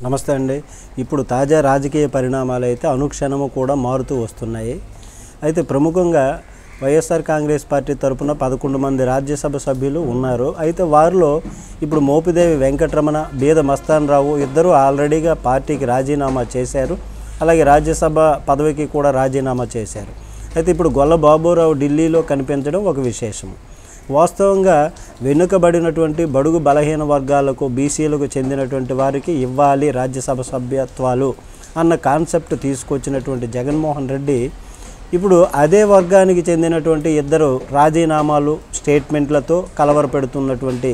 నమస్తే అండి. ఇప్పుడు తాజా రాజకీయ పరిణామాలు అయితే అనుక్షణము కూడా మారుతూ వస్తున్నాయి. అయితే ప్రముఖంగా వైఎస్ఆర్ కాంగ్రెస్ పార్టీ తరపున 11 మంది రాజ్యసభ సభ్యులు ఉన్నారు. అయితే వారిలో ఇప్పుడు మోపిదేవి వెంకటరమణ, బీద మస్తాన్ రావు ఇద్దరు ఆల్రెడీగా పార్టీకి రాజీనామా చేశారు. అలాగే రాజ్యసభ పదవికి కూడా రాజీనామా చేశారు. అయితే ఇప్పుడు గొల్ల బాబురావు ఢిల్లీలో కనిపించడం ఒక విశేషం. వాస్తవంగా వెనుకబడినటువంటి బడుగు బలహీన వర్గాలకు, బీసీలకు చెందినటువంటి వారికి ఇవ్వాలి రాజ్యసభ సభ్యత్వాలు అన్న కాన్సెప్ట్ తీసుకొచ్చినటువంటి జగన్మోహన్ రెడ్డి ఇప్పుడు అదే వర్గానికి చెందినటువంటి ఇద్దరు రాజీనామాలు స్టేట్మెంట్లతో కలవరపెడుతున్నటువంటి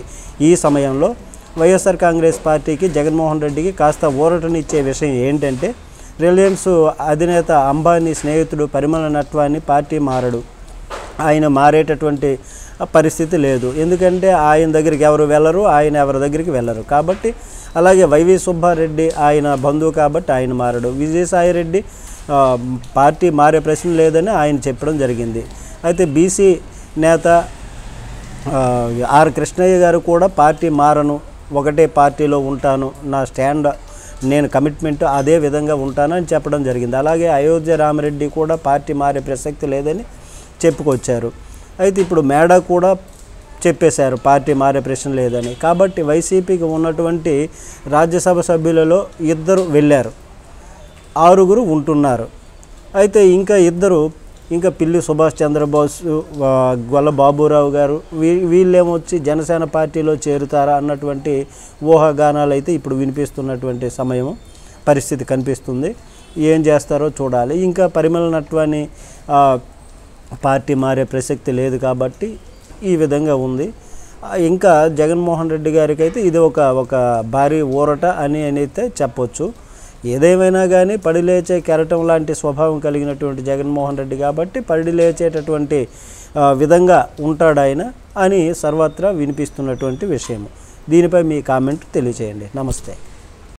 ఈ సమయంలో వైఎస్ఆర్ కాంగ్రెస్ పార్టీకి, జగన్మోహన్ రెడ్డికి కాస్త ఊరటనిచ్చే విషయం ఏంటంటే, రిలయన్స్ అధినేత అంబానీ స్నేహితుడు పరిమళ నట్వాని పార్టీ మారడు. ఆయన మారేటటువంటి పరిస్థితి లేదు. ఎందుకంటే ఆయన దగ్గరికి ఎవరు వెళ్ళరు, ఆయన ఎవరి దగ్గరికి వెళ్ళరు కాబట్టి. అలాగే వైవి సుబ్బారెడ్డి ఆయన బంధువు కాబట్టి ఆయన మారడు. విజయసాయిరెడ్డి పార్టీ మారే ప్రశ్న లేదని ఆయన చెప్పడం జరిగింది. అయితే బీసీ నేత ఆర్ కృష్ణయ్య గారు కూడా పార్టీ మారను, ఒకటే పార్టీలో ఉంటాను, నా స్టాండ్ నేను కమిట్మెంట్ అదే విధంగా ఉంటానని చెప్పడం జరిగింది. అలాగే అయోధ్య రామరెడ్డి కూడా పార్టీ మారే ప్రసక్తి లేదని చెప్పుకొచ్చారు. అయితే ఇప్పుడు మేడా కూడా చెప్పేశారు పార్టీ మారే ప్రశ్న లేదని. కాబట్టి వైసీపీకి ఉన్నటువంటి రాజ్యసభ సభ్యులలో 2 వెళ్ళారు, 6 ఉంటున్నారు. అయితే ఇంకా పిల్లి సుభాష్ చంద్రబోస్, గొల్ల బాబురావు గారు వీళ్ళేమొచ్చి జనసేన పార్టీలో చేరుతారా అన్నటువంటి ఊహాగానాలు అయితే ఇప్పుడు వినిపిస్తున్నటువంటి పరిస్థితి కనిపిస్తుంది. ఏం చేస్తారో చూడాలి. ఇంకా పరిమళ నట్వాని పార్టీ మారే ప్రసక్తి లేదు కాబట్టి ఈ విధంగా ఉంది. ఇంకా జగన్మోహన్ రెడ్డి గారికి అయితే ఇది ఒక భారీ ఊరట అని అయితే చెప్పొచ్చు. ఏదేమైనా కానీ పడిలేచే కెరటం లాంటి స్వభావం కలిగినటువంటి జగన్మోహన్ రెడ్డి కాబట్టి పడిలేచేటటువంటి విధంగా ఉంటాడు ఆయన అని సర్వత్రా వినిపిస్తున్నటువంటి విషయం. దీనిపై మీ కామెంట్ తెలియచేయండి. నమస్తే.